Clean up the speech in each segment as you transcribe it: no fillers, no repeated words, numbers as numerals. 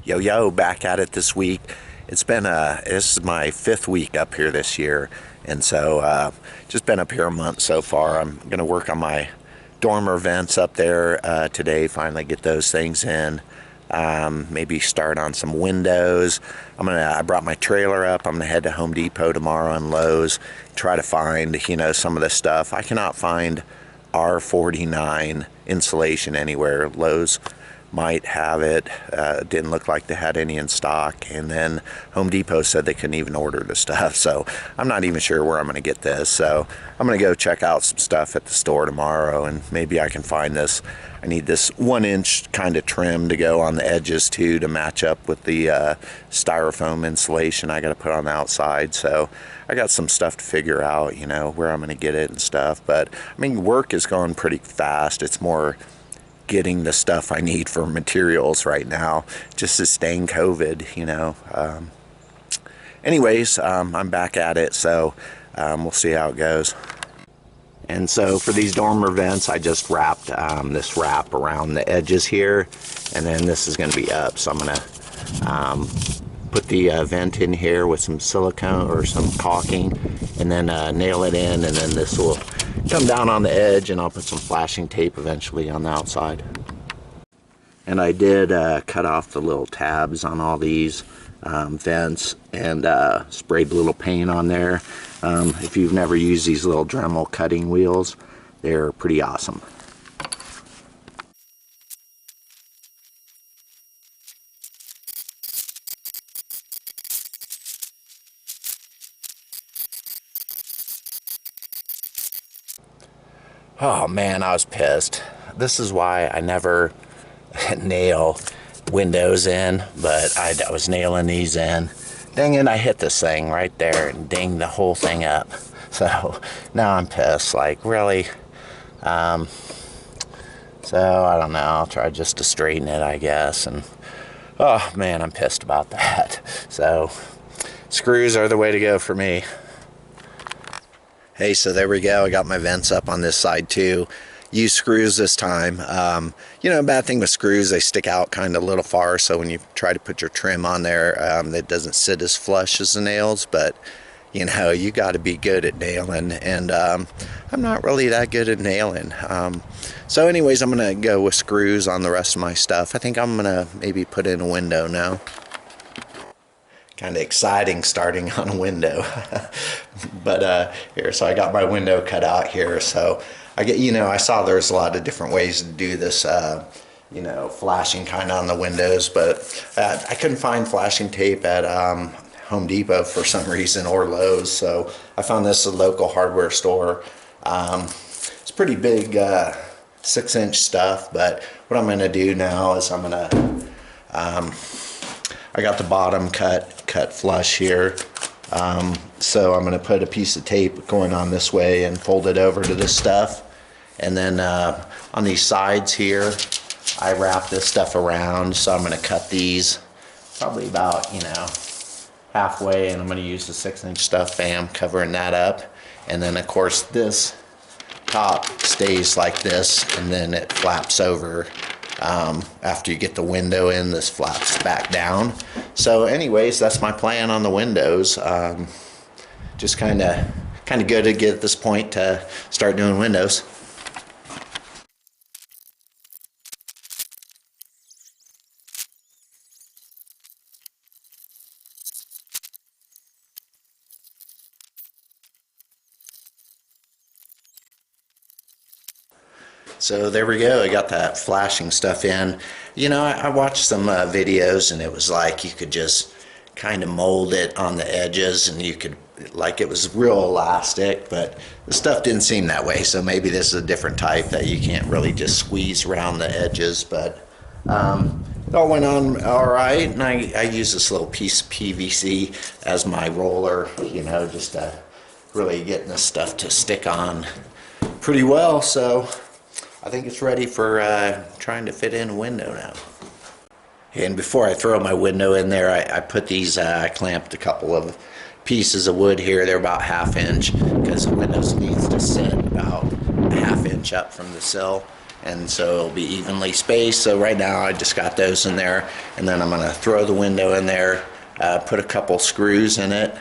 Yo, back at it this week. This is my 5th week up here this year, and so just been up here a month so far. I'm gonna work on my dormer vents up there today. Finally get those things in. Maybe start on some windows. I brought my trailer up. I'm gonna head to Home Depot tomorrow and Lowe's. Try to find some of the stuff. I cannot find R49 insulation anywhere. Lowe's might have it. Didn't look like they had any in stock, and then Home Depot said they couldn't even order the stuff, so I'm not even sure where I'm going to get this. So I'm going to go check out some stuff at the store tomorrow, and maybe I can find this. I need this 1-inch kind of trim to go on the edges too, to match up with the styrofoam insulation I got to put on the outside. So I got some stuff to figure out, where I'm going to get it and stuff. But I mean, work is going pretty fast. It's more getting the stuff I need for materials right now, just to sustain COVID, Anyways, I'm back at it, so we'll see how it goes. And so for these dormer vents, I just wrapped this wrap around the edges here, and then this is going to be up. So I'm going to put the vent in here with some silicone or some caulking, and then nail it in, and then this will come down on the edge, and I'll put some flashing tape eventually on the outside. And I did cut off the little tabs on all these vents, and sprayed a little paint on there. If you've never used these little Dremel cutting wheels, they're pretty awesome. Oh man, I was pissed. This is why I never nail windows in, but I was nailing these in. Dang it, I hit this thing right there and dinged the whole thing up. So now I'm pissed, like really. So I don't know, I'll try just to straighten it, I guess. And oh man, I'm pissed about that. So screws are the way to go for me. Hey, so there we go. I got my vents up on this side too. Use screws this time. Bad thing with screws, they stick out kind of a little far, so when you try to put your trim on there, it doesn't sit as flush as the nails, but you got to be good at nailing, and I'm not really that good at nailing. So anyways, I'm going to go with screws on the rest of my stuff. I think I'm going to maybe put in a window now. Kind of exciting starting on a window. But here, so I got my window cut out here. So I saw there's a lot of different ways to do this, flashing kind of on the windows, but I couldn't find flashing tape at Home Depot for some reason, or Lowe's. So I found this at a local hardware store. It's pretty big, 6-inch stuff, but what I'm going to do now is I'm going to I got the bottom cut flush here, so I'm going to put a piece of tape going on this way and fold it over to this stuff, and then on these sides here I wrap this stuff around. So I'm going to cut these probably about halfway, and I'm going to use the 6-inch stuff bam, covering that up, and then of course this top stays like this, and then it flaps over. After you get the window in, this flaps back down. So anyways, that's my plan on the windows. Just kind of good to get at this point to start doing windows. So there we go, I got that flashing stuff in. I watched some videos, and it was like you could just kind of mold it on the edges, and you could, like, it was real elastic, but the stuff didn't seem that way. So maybe this is a different type that you can't really just squeeze around the edges, but it all went on all right. And I use this little piece of PVC as my roller, just to really getting this stuff to stick on pretty well. So I think it's ready for trying to fit in a window now. And before I throw my window in there, I put these, I clamped a couple of pieces of wood here. They're about 1/2 inch, because the window needs to sit about 1/2 inch up from the sill. and so it'll be evenly spaced. So right now I just got those in there, and then I'm going to throw the window in there, put a couple screws in it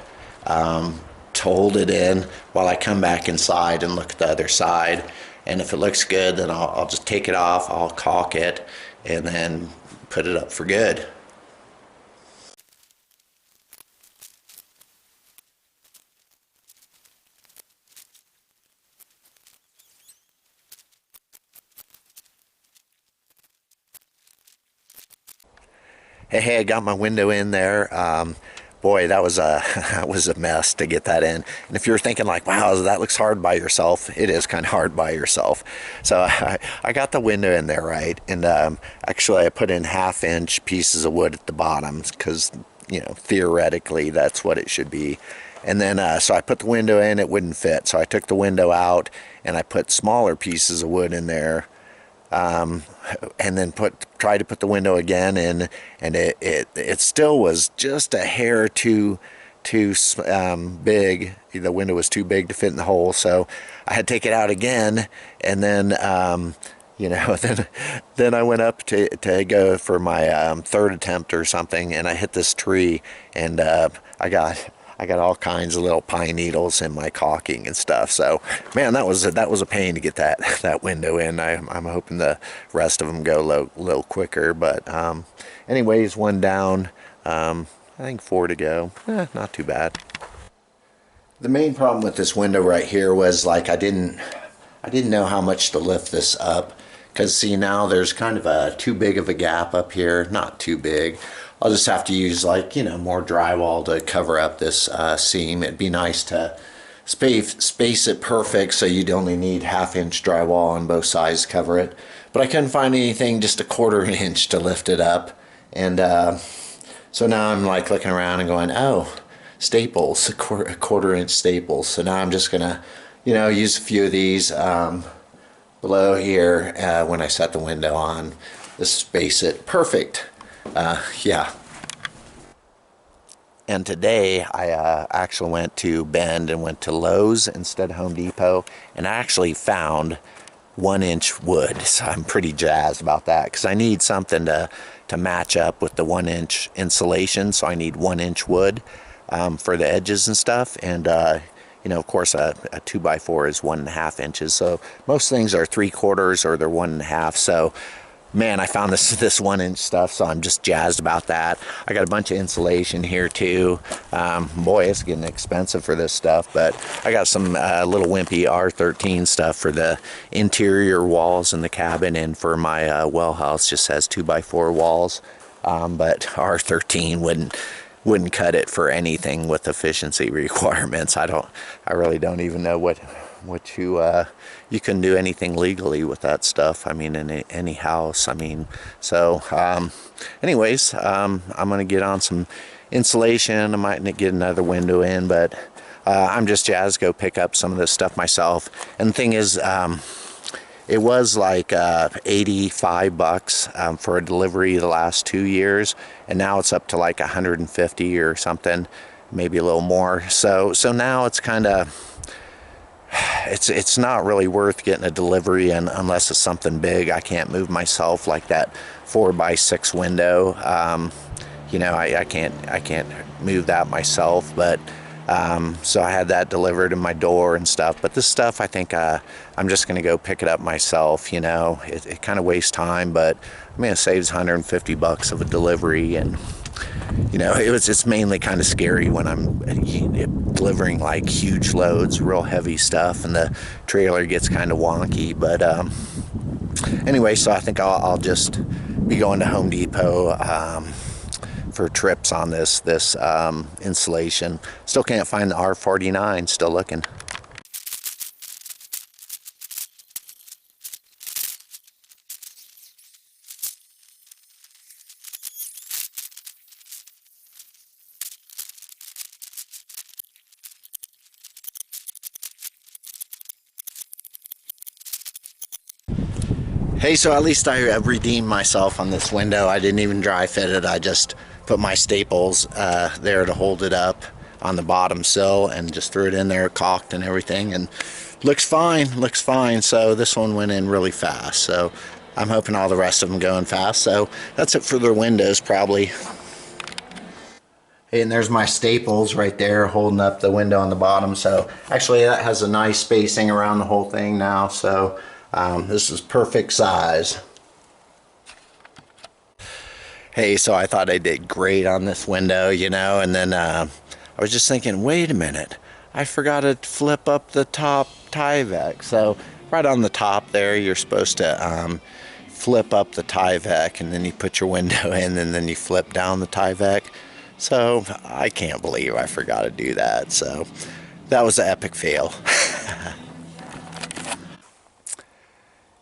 to hold it in while I come back inside and look at the other side. And if it looks good, then I'll just take it off, I'll caulk it, and then put it up for good. Hey, I got my window in there. Boy, that was a that was a mess to get that in. And if you're thinking like, wow, that looks hard by yourself, it is kind of hard by yourself. So I got the window in there, right? And actually I put in 1/2-inch pieces of wood at the bottom because, you know, theoretically that's what it should be. And then so I put the window in, it wouldn't fit. So I took the window out and I put smaller pieces of wood in there. And then tried to put the window again in, and it still was just a hair too big. The window was too big to fit in the hole, so I had to take it out again. And then you know, then I went up to go for my third attempt or something, and I hit this tree, and I got all kinds of little pine needles in my caulking and stuff. So, man, that was a pain to get that window in. I'm hoping the rest of them go a little quicker. But anyways, one down. I think 4 to go. Not too bad. The main problem with this window right here was like I didn't know how much to lift this up, because see, now there's kind of too big of a gap up here. Not too big. I'll just have to use, like, you know, more drywall to cover up this seam. It'd be nice to space it perfect so you'd only need 1/2-inch drywall on both sides to cover it. But I couldn't find anything, just a 1/4 inch to lift it up. And so now I'm like looking around and going, oh, staples, a 1/4 inch staples. So now I'm just gonna, you know, use a few of these below here when I set the window on. Just space it perfect. Yeah. And today I actually went to Bend and went to Lowe's instead of Home Depot, and I actually found 1-inch wood. So I'm pretty jazzed about that, because I need something to match up with the 1-inch insulation. So I need 1-inch wood for the edges and stuff. And you know, of course, a 2x4 is 1.5 inches. So most things are 3/4 or they're 1.5. So man, I found this 1-inch stuff, so I'm just jazzed about that. I got a bunch of insulation here too. Boy, it's getting expensive for this stuff, but I got some little wimpy R13 stuff for the interior walls in the cabin, and for my well house just has 2x4 walls. But R13 wouldn't cut it for anything with efficiency requirements. I really don't even know what you can do anything legally with that stuff. I mean, in any house. I mean, so anyways, I'm gonna get on some insulation. I might get another window in, but I'm just jazzed to go pick up some of this stuff myself. And the thing is, it was like $85 for a delivery the last 2 years, and now it's up to like 150 or something, maybe a little more. So now it's kind of, it's not really worth getting a delivery, and unless it's something big I can't move myself, like that 4x6 window. You know, I can't move that myself, but so I had that delivered in my door and stuff. But this stuff, I think I'm just gonna go pick it up myself. You know, it kind of wastes time, but I mean, it saves $150 of a delivery. And you know, it's mainly kind of scary when I'm delivering like huge loads, real heavy stuff, and the trailer gets kind of wonky. But anyway, so I think I'll just be going to Home Depot for trips on this insulation. Still can't find the R49, still looking. Hey, so at least I have redeemed myself on this window. I didn't even dry fit it. I just put my staples there to hold it up on the bottom sill and just threw it in there, caulked and everything. And looks fine, looks fine. So this one went in really fast. So I'm hoping all the rest of them go in fast. So that's it for the windows probably. And there's my staples right there holding up the window on the bottom. So actually that has a nice spacing around the whole thing now. So this is perfect size. Hey, so I thought I did great on this window, you know, and then I was just thinking, wait a minute, I forgot to flip up the top Tyvek. So right on the top there, you're supposed to flip up the Tyvek, and then you put your window in, and then you flip down the Tyvek. So I can't believe I forgot to do that. So that was an epic fail.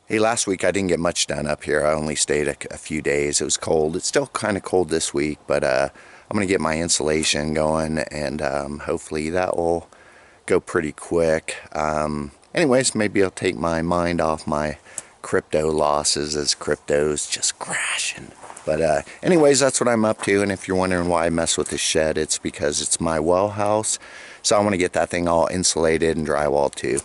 Hey, last week I didn't get much done up here. I only stayed a few days. It was cold. It's still kind of cold this week, but I'm going to get my insulation going, and hopefully that will go pretty quick. Anyways, maybe I'll take my mind off my crypto losses as crypto's just crashing. But anyways, that's what I'm up to. And if you're wondering why I mess with this shed, it's because it's my well house. So I want to get that thing all insulated and drywall too.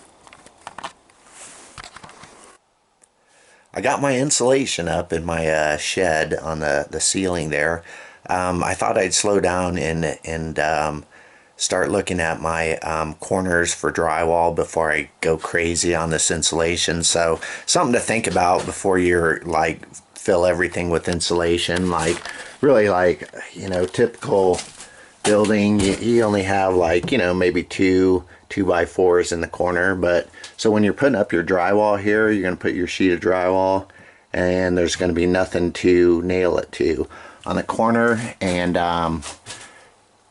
I got my insulation up in my shed on the ceiling there. I thought I'd slow down and start looking at my corners for drywall before I go crazy on this insulation. So something to think about before you're like fill everything with insulation. Like really, like, you know, typical building, you only have like, you know, maybe two 2x4s in the corner. But so when you're putting up your drywall here, you're going to put your sheet of drywall, and there's going to be nothing to nail it to on the corner. And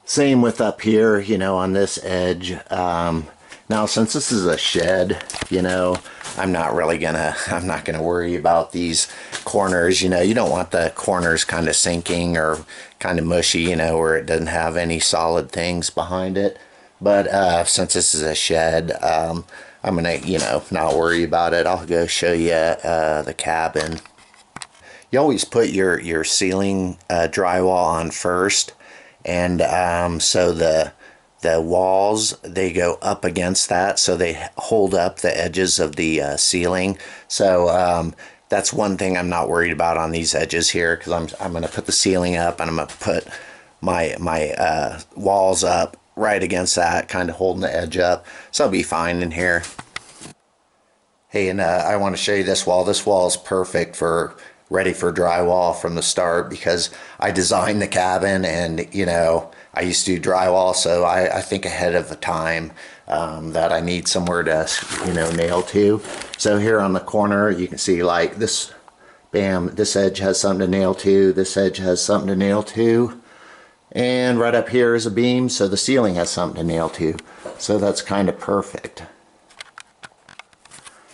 same with up here, you know, on this edge. Now since this is a shed, you know, I'm not gonna worry about these corners. You know, you don't want the corners kind of sinking or kind of mushy, you know, where it doesn't have any solid things behind it. But since this is a shed, I'm gonna, you know, not worry about it. I'll go show you the cabin. You always put your ceiling drywall on first, and so the walls, they go up against that, so they hold up the edges of the ceiling. So that's one thing I'm not worried about on these edges here, because I'm going to put the ceiling up, and I'm going to put my walls up right against that, kind of holding the edge up. So I'll be fine in here. Hey, and I want to show you this wall. This wall is perfect for ready for drywall from the start, because I designed the cabin, and you know, I used to do drywall, so I think ahead of the time that I need somewhere to, you know, nail to. So here on the corner, you can see like this, bam, this edge has something to nail to, this edge has something to nail to, and right up here is a beam, so the ceiling has something to nail to. So that's kind of perfect.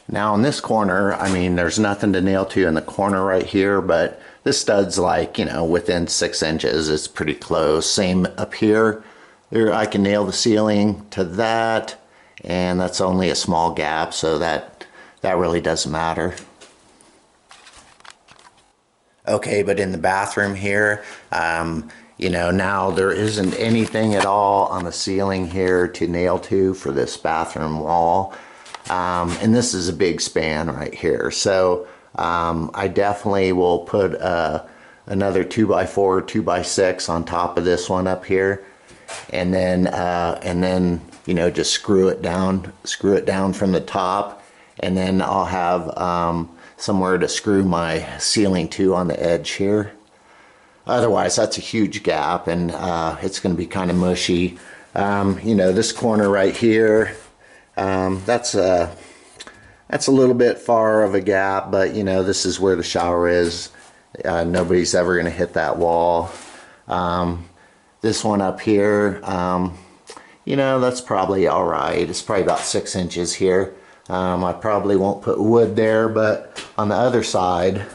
Now in this corner, I mean, there's nothing to nail to in the corner right here, but this stud's like, you know, within 6 inches. It's pretty close. Same up here. There, I can nail the ceiling to that, and that's only a small gap, so that really doesn't matter. Okay, but in the bathroom here, you know, now there isn't anything at all on the ceiling here to nail to for this bathroom wall. And this is a big span right here, so I definitely will put another 2x4, 2x6 on top of this one up here, and then you know, just screw it down from the top, and then I'll have somewhere to screw my ceiling to on the edge here. Otherwise, that's a huge gap, and it's going to be kind of mushy. You know, this corner right here. That's a little bit far of a gap, but you know, this is where the shower is. Nobody's ever going to hit that wall. This one up here, you know, that's probably all right. It's probably about 6 inches here. I probably won't put wood there, but on the other side,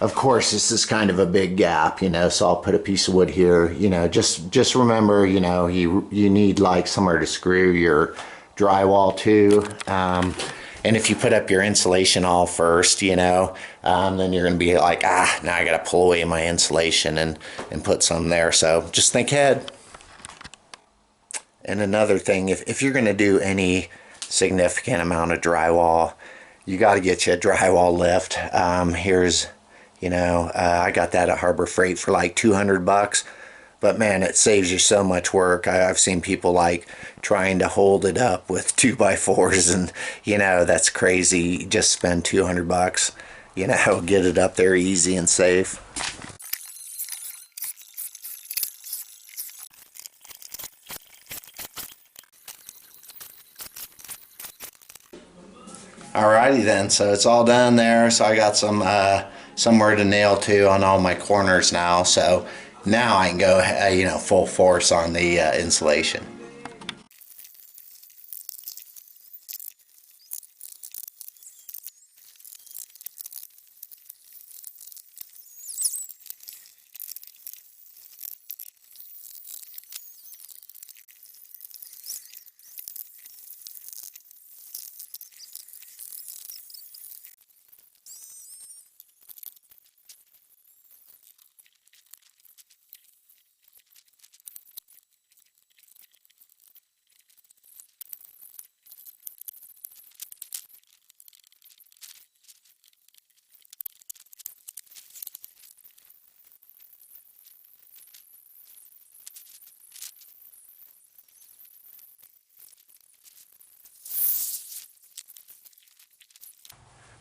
of course, this is kind of a big gap, you know, so I'll put a piece of wood here. You know, just remember, you know, you need like somewhere to screw your drywall to. And if you put up your insulation all first, you know, then you're going to be like, now I got to pull away my insulation and put some there. So just think ahead. And another thing, if you're going to do any significant amount of drywall, you got to get you a drywall lift. Here's, I got that at Harbor Freight for like 200 bucks. But man, it saves you so much work. I've seen people like trying to hold it up with 2x4s, and that's crazy. Just spend 200 bucks, get it up there easy and safe. Alrighty then, so it's all done there. So I got somewhere to nail to on all my corners now. So now I can go, full force on the insulation.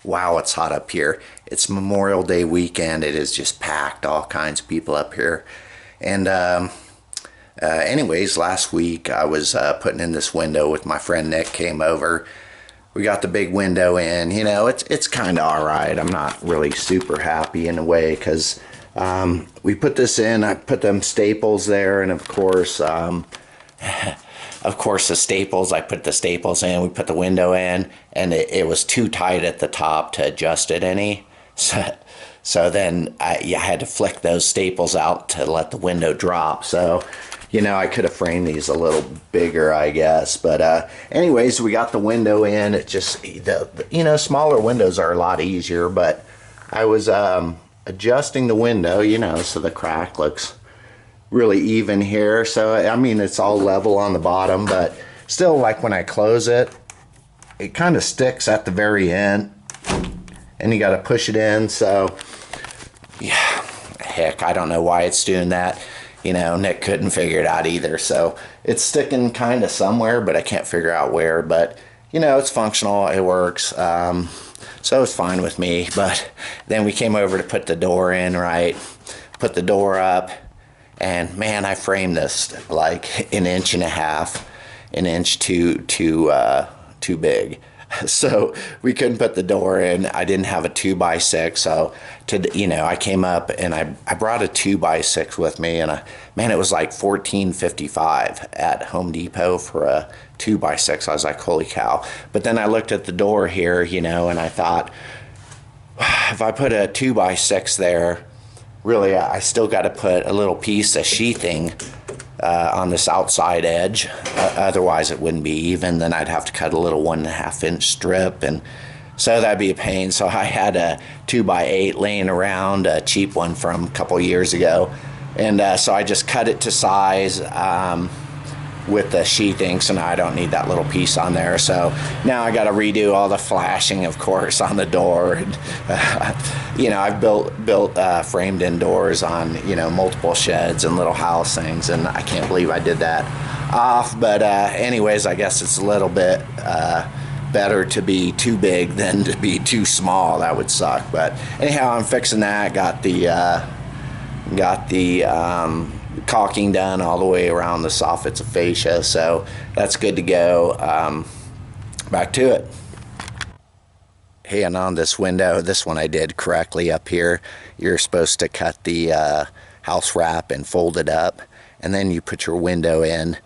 Wow, it's hot up here. It's Memorial Day weekend. It is just packed, all kinds of people up here. And anyways, last week I was putting in this window with my friend Nick came over. We got the big window in. It's kind of all right. I'm not really super happy in a way because we put this in. I put them staples there, and of course the staples, I put the staples in, we put the window in, and it was too tight at the top to adjust it any. So then I had to flick those staples out to let the window drop. So, I could have framed these a little bigger, I guess. But anyways, we got the window in. It just, smaller windows are a lot easier. But I was adjusting the window, so the crack looks really even here. So I mean, it's all level on the bottom, but still, like when I close it, it kind of sticks at the very end, and you got to push it in. So yeah, heck, I don't know why it's doing that. Nick couldn't figure it out either. So it's sticking kind of somewhere, but I can't figure out where. But it's functional, it works. So it's fine with me. But then we came over to put the door in, right? Put the door up. And man, I framed this like an inch and a half, an inch too big. So we couldn't put the door in. I didn't have a 2x6. So I came up and I brought a 2x6 with me, and man, it was like $14.55 at Home Depot for a 2x6. I was like, holy cow. But then I looked at the door here, and I thought, if I put a 2x6 there, really, I still got to put a little piece of sheathing on this outside edge. Otherwise, it wouldn't be even. Then I'd have to cut a little 1.5 inch strip, and so that'd be a pain. So I had a 2x8 laying around, a cheap one from a couple years ago, and so I just cut it to size with the sheathing. So now I don't need that little piece on there. So now I got to redo all the flashing, of course, on the door. And, I've built framed-in doors on multiple sheds and little house things, and I can't believe I did that off. But anyways, I guess it's a little bit better to be too big than to be too small. That would suck. But anyhow, I'm fixing that. Got the caulking done all the way around the soffits of fascia, so that's good to go. Back to it. Hey, and on this window, this one I did correctly up here. You're supposed to cut the house wrap and fold it up, and then you put your window in,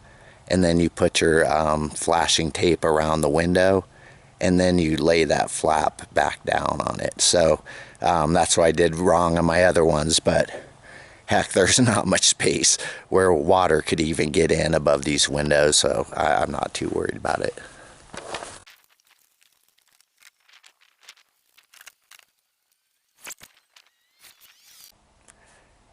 and then you put your flashing tape around the window, and then you lay that flap back down on it. So that's what I did wrong on my other ones, but heck, there's not much space where water could even get in above these windows, so I'm not too worried about it.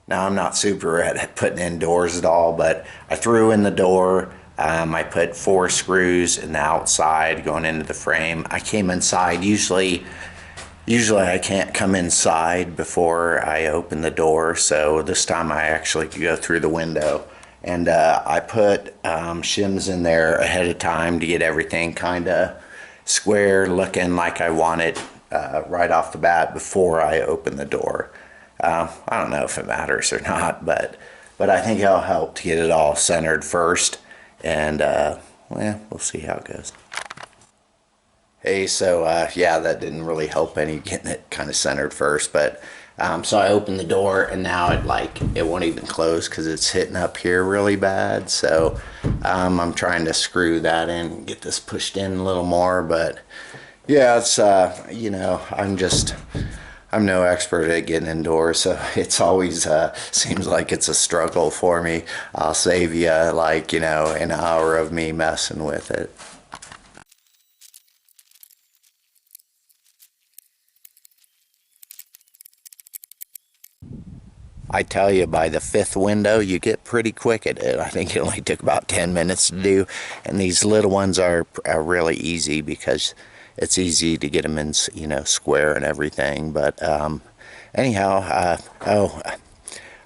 Now, I'm not super at putting in doors at all, but I threw in the door I put 4 screws in the outside going into the frame. I came inside. Usually I can't come inside before I open the door, so this time I actually could go through the window. And I put shims in there ahead of time to get everything kind of square looking like I want it right off the bat before I open the door. I don't know if it matters or not, but I think it'll help to get it all centered first, and well, we'll see how it goes. Hey, so yeah, that didn't really help any getting it kind of centered first, but so I opened the door and now it won't even close because it's hitting up here really bad. So I'm trying to screw that in and get this pushed in a little more, but yeah, it's you know, I'm no expert at getting indoors, so it's always seems like it's a struggle for me. I'll save you like, you know, an hour of me messing with it. I tell you, by the 5th window, you get pretty quick at it. I think it only took about 10 minutes to do, and these little ones are really easy because it's easy to get them in, you know, square and everything. But anyhow, oh,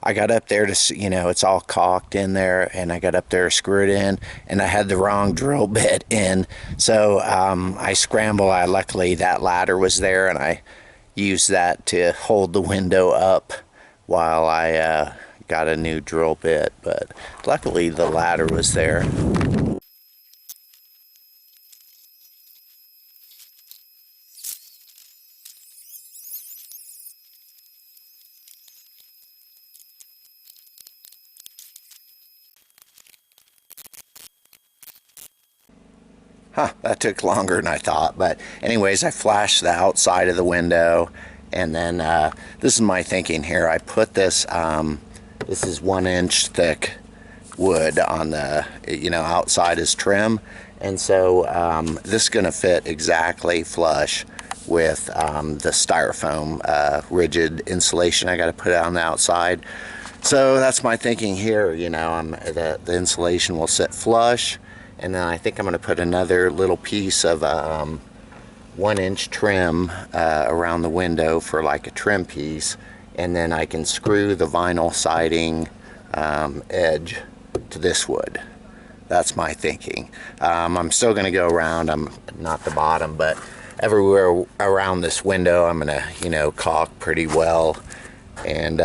I got up there to, you know, it's all caulked in there, and I got up there to screw it in, and I had the wrong drill bit in, so I scrambled. Luckily that ladder was there, and I used that to hold the window up while I got a new drill bit, but luckily the ladder was there. Huh, that took longer than I thought, but anyways, I flashed the outside of the window, and then this is my thinking here. I put this, this is 1-inch thick wood on the, you know, outside is trim, and so this is going to fit exactly flush with the styrofoam rigid insulation I got to put on the outside. So that's my thinking here, you know, the insulation will sit flush, and then I think I'm going to put another little piece of 1-inch trim around the window for like a trim piece, and then I can screw the vinyl siding edge to this wood. That's my thinking. I'm still going to go around, I'm not the bottom, but everywhere around this window I'm going to, you know, caulk pretty well, and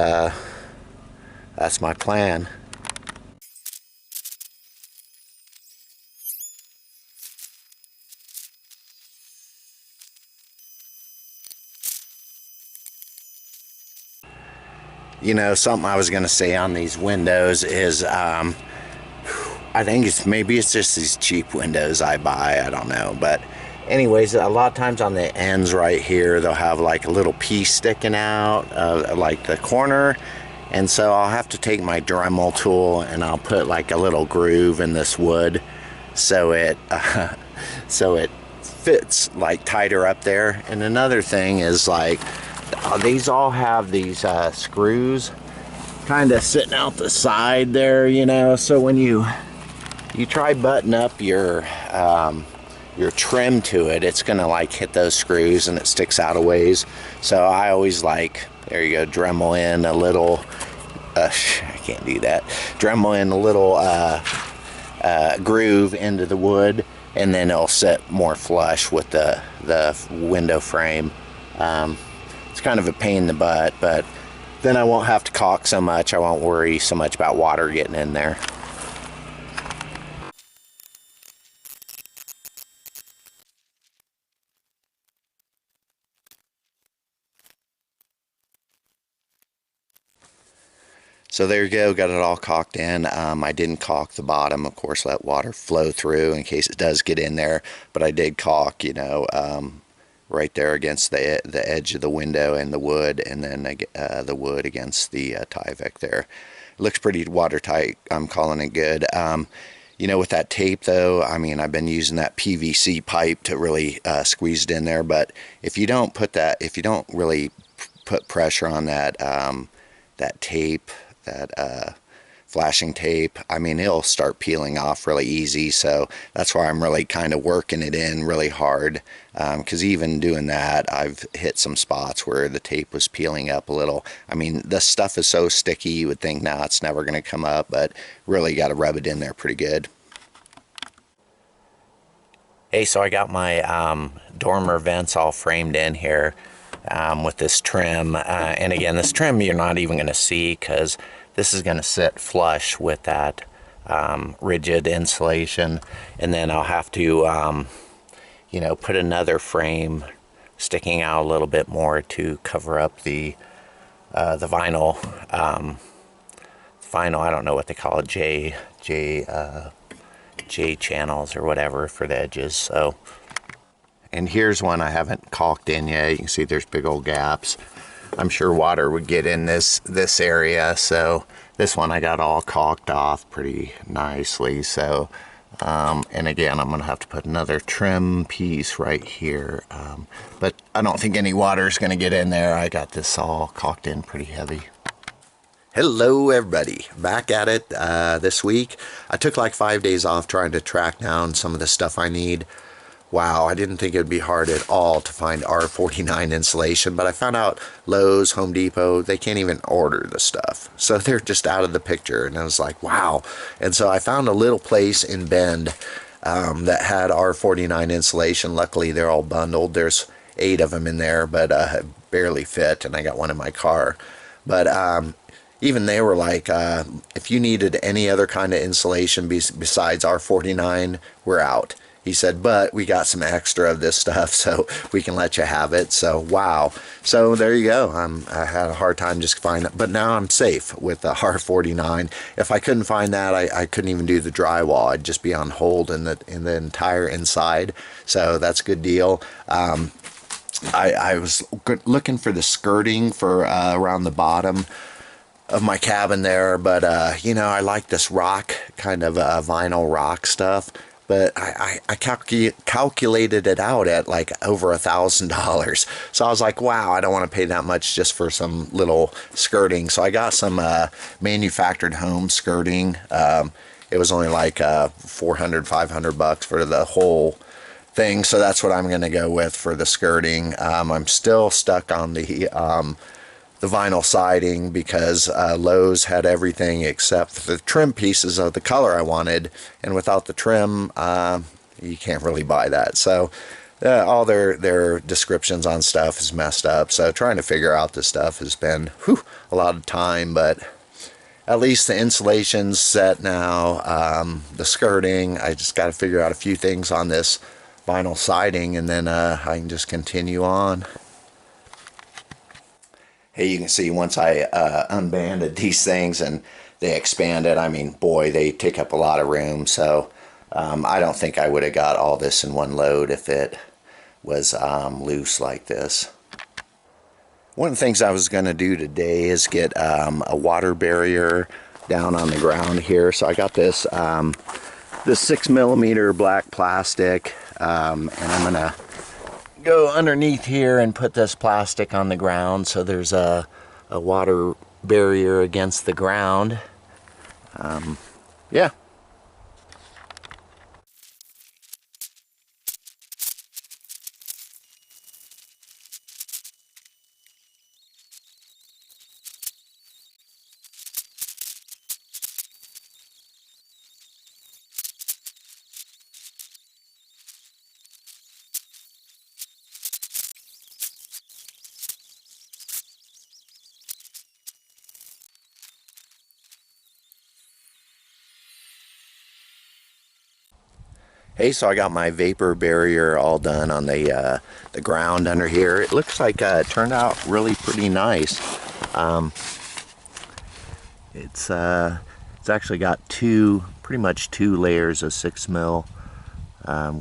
that's my plan. You know, something I was going to say on these windows is I think maybe it's just these cheap windows I buy, I don't know, but anyways, a lot of times on the ends right here they'll have like a little piece sticking out like the corner, and so I'll have to take my Dremel tool and I'll put like a little groove in this wood so it fits like tighter up there. And another thing is, like, these all have these screws kind of sitting out the side there, you know, so when you try button up your trim to it, it's gonna like hit those screws and it sticks out a ways. So I always, like, there you go, Dremel in a little I can't do that, Dremel in a little groove into the wood, and then it'll sit more flush with the window frame. It's kind of a pain in the butt, but then I won't have to caulk so much. I won't worry so much about water getting in there. So there you go, got it all caulked in. I didn't caulk the bottom, of course, let water flow through in case it does get in there, but I did caulk, you know, right there against the edge of the window and the wood, and then the wood against the Tyvek there. It looks pretty watertight. I'm calling it good. You know, with that tape though, I mean, I've been using that PVC pipe to really squeeze it in there, but if you don't really put pressure on that that tape, that flashing tape, I mean, it'll start peeling off really easy. So that's why I'm really kind of working it in really hard, because even doing that, I've hit some spots where the tape was peeling up a little. I mean, the stuff is so sticky, you would think, nah, it's never going to come up, but really got to rub it in there pretty good. Hey, so I got my dormer vents all framed in here with this trim. And again, this trim you're not even going to see because this is going to sit flush with that rigid insulation. And then I'll have to, you know, put another frame sticking out a little bit more to cover up the vinyl. Vinyl, I don't know what they call it, J channels or whatever for the edges. So, and here's one I haven't caulked in yet. You can see there's big old gaps. I'm sure water would get in this area, so this one I got all caulked off pretty nicely. So and again, I'm gonna have to put another trim piece right here, but I don't think any water is gonna get in there. I got this all caulked in pretty heavy. Hello everybody, back at it this week. I took like 5 days off trying to track down some of the stuff I need. Wow, I didn't think it would be hard at all to find R49 insulation, but I found out Lowe's, Home Depot, they can't even order the stuff. So they're just out of the picture, and I was like, wow. And so I found a little place in Bend that had R49 insulation. Luckily, they're all bundled. There's 8 of them in there, but barely fit, and I got one in my car. But even they were like, if you needed any other kind of insulation besides R49, we're out. He said, but we got some extra of this stuff, so we can let you have it. So, wow. So, there you go. I had a hard time just finding it, but now I'm safe with the R49. If I couldn't find that, I couldn't even do the drywall. I'd just be on hold in the entire inside. So, that's a good deal. I was looking for the skirting for around the bottom of my cabin there, but, you know, I like this rock, kind of vinyl rock stuff. But I calculated it out at like over $1,000. So I was like, wow, I don't want to pay that much just for some little skirting. So I got some manufactured home skirting. It was only like $400-500 for the whole thing. So that's what I'm going to go with for the skirting. I'm still stuck on the vinyl siding because Lowe's had everything except the trim pieces of the color I wanted, and without the trim you can't really buy that. So all their descriptions on stuff is messed up, so trying to figure out this stuff has been a lot of time, but at least the insulation's set now. The skirting, I just got to figure out a few things on this vinyl siding, and then I can just continue on. Hey, you can see once I unbanded these things and they expanded, I mean, boy, they take up a lot of room. So I don't think I would have got all this in one load if it was loose like this. One of the things I was going to do today is get a water barrier down on the ground here. So I got this 6mm black plastic, and I'm going to go underneath here and put this plastic on the ground so there's a water barrier against the ground. Yeah. Hey, so I got my vapor barrier all done on the ground under here. It looks like it turned out really pretty nice. It's actually got pretty much two layers of 6mm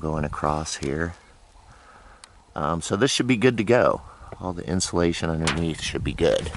going across here. So this should be good to go. All the insulation underneath should be good.